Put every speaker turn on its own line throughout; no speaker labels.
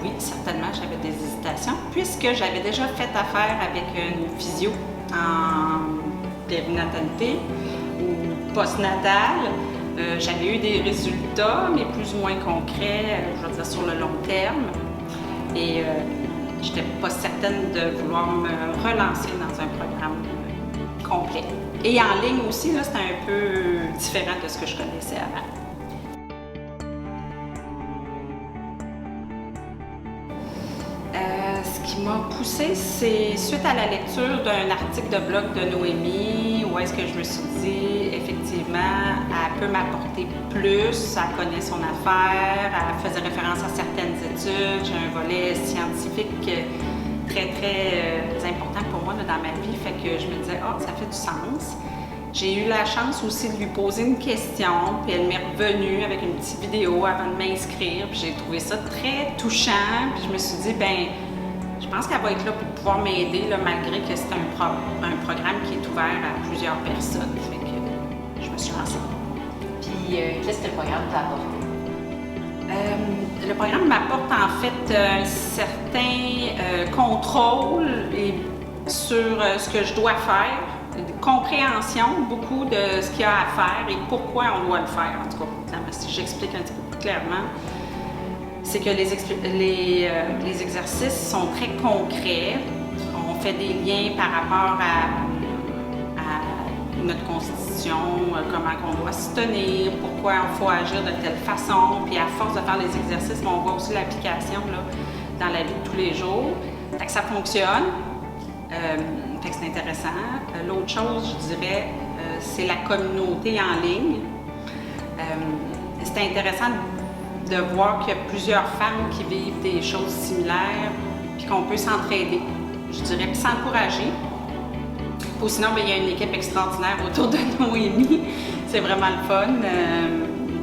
oui, certainement, j'avais des hésitations, puisque j'avais déjà fait affaire avec une physio en périnatalité ou postnatale. J'avais eu des résultats, mais plus ou moins concrets, je veux dire sur le long terme. Et je n'étais pas certaine de vouloir me relancer dans un programme complet. Et en ligne aussi, là, c'était un peu différent de ce que je connaissais avant. Ce qui m'a poussée, c'est suite à la lecture d'un article de blog de Noémie, où est-ce que je me suis dit, effectivement, elle peut m'apporter plus, elle connaît son affaire, elle faisait référence à certaines études, j'ai un volet scientifique très, très important pour moi là, dans ma vie, fait que je me disais, oh, ça fait du sens. J'ai eu la chance aussi de lui poser une question, puis elle m'est revenue avec une petite vidéo avant de m'inscrire, puis j'ai trouvé ça très touchant, puis je me suis dit, ben, je pense qu'elle va être là pour pouvoir m'aider, malgré que c'est un programme qui est ouvert à plusieurs personnes. Fait que je me suis lancée.
Puis, qu'est-ce que le programme t'a apporté?
Le programme m'apporte en fait un certain contrôle sur ce que je dois faire, compréhension beaucoup de ce qu'il y a à faire et pourquoi on doit le faire. En tout cas, si j'explique un petit peu plus clairement, c'est que les exercices sont très concrets. On fait des liens par rapport à notre constitution, comment on doit se tenir, pourquoi il faut agir de telle façon. Puis à force de faire les exercices, on voit aussi l'application dans la vie de tous les jours. Fait que ça fonctionne. Fait que c'est intéressant. L'autre chose, je dirais, c'est la communauté en ligne. C'est intéressant de voir qu'il y a plusieurs femmes qui vivent des choses similaires puis qu'on peut s'entraider, je dirais, puis s'encourager. Ou sinon, bien, il y a une équipe extraordinaire autour de Noémie. C'est vraiment le fun.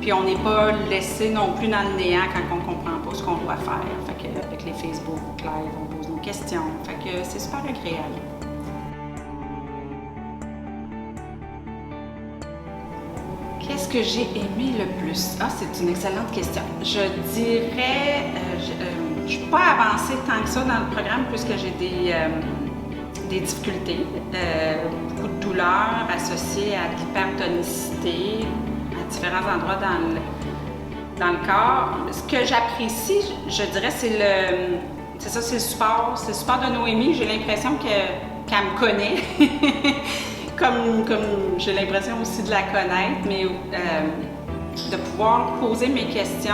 Puis on n'est pas laissé non plus dans le néant quand on ne comprend pas ce qu'on doit faire. Fait que, avec les Facebook Live, on pose nos questions. Fait que c'est super agréable. Qu'est-ce que j'ai aimé le plus? Ah, c'est une excellente question. Je dirais, je ne suis pas avancée tant que ça dans le programme puisque j'ai des difficultés, beaucoup de douleurs associées à l'hypertonicité à différents endroits dans le corps. Ce que j'apprécie, je dirais, c'est le support. C'est le support de Noémie. J'ai l'impression qu'elle me connaît. Comme j'ai l'impression aussi de la connaître, mais de pouvoir poser mes questions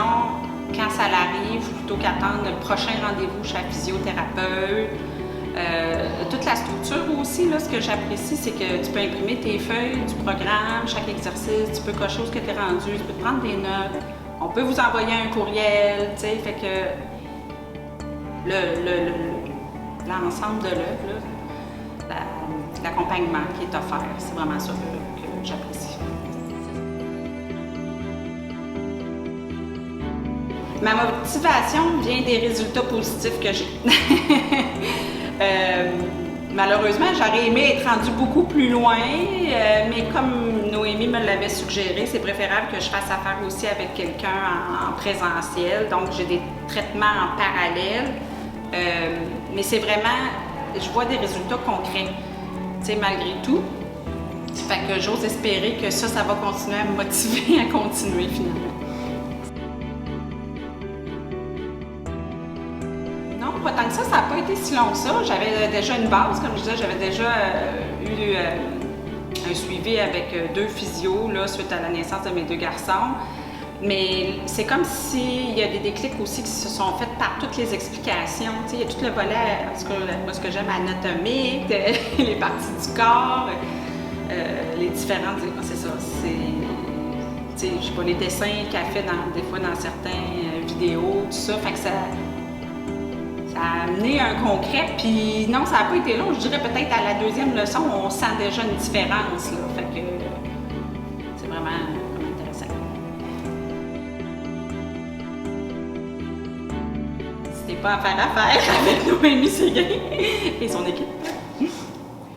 quand ça l'arrive, plutôt qu'attendre le prochain rendez-vous chez la physiothérapeute. Toute la structure aussi, là, ce que j'apprécie, c'est que tu peux imprimer tes feuilles du programme, chaque exercice, tu peux cocher ce que tu es rendu, tu peux prendre des notes, on peut vous envoyer un courriel, tu sais, fait que l'ensemble de l'œuvre, l'accompagnement qui est offert, c'est vraiment ça que j'apprécie. Ma motivation vient des résultats positifs que j'ai. Malheureusement, j'aurais aimé être rendue beaucoup plus loin, mais comme Noémie me l'avait suggéré, c'est préférable que je fasse affaire aussi avec quelqu'un en présentiel. Donc, j'ai des traitements en parallèle, mais c'est vraiment, je vois des résultats concrets. Tu sais, malgré tout. Fait que j'ose espérer que ça va continuer à me motiver à continuer finalement. Non, pas tant que ça n'a pas été si long que ça. J'avais déjà une base, comme je disais, j'avais déjà eu un suivi avec 2 physios là, suite à la naissance de mes 2 garçons. Mais c'est comme s'il y a des déclics aussi qui se sont faits par toutes les explications. Tu sais, il y a tout le volet, ce que j'aime, anatomique, les parties du corps, les différentes. C'est ça. Tu sais, je sais pas, les dessins qu'elle fait des fois dans certaines vidéos, tout ça. Fait que ça a amené un concret. Puis non, ça n'a pas été long. Je dirais peut-être à la 2e leçon, on sent déjà une différence. Là. Fait que c'est vraiment intéressant. N'hésitez pas à faire affaire avec Noémie Séguin et son équipe.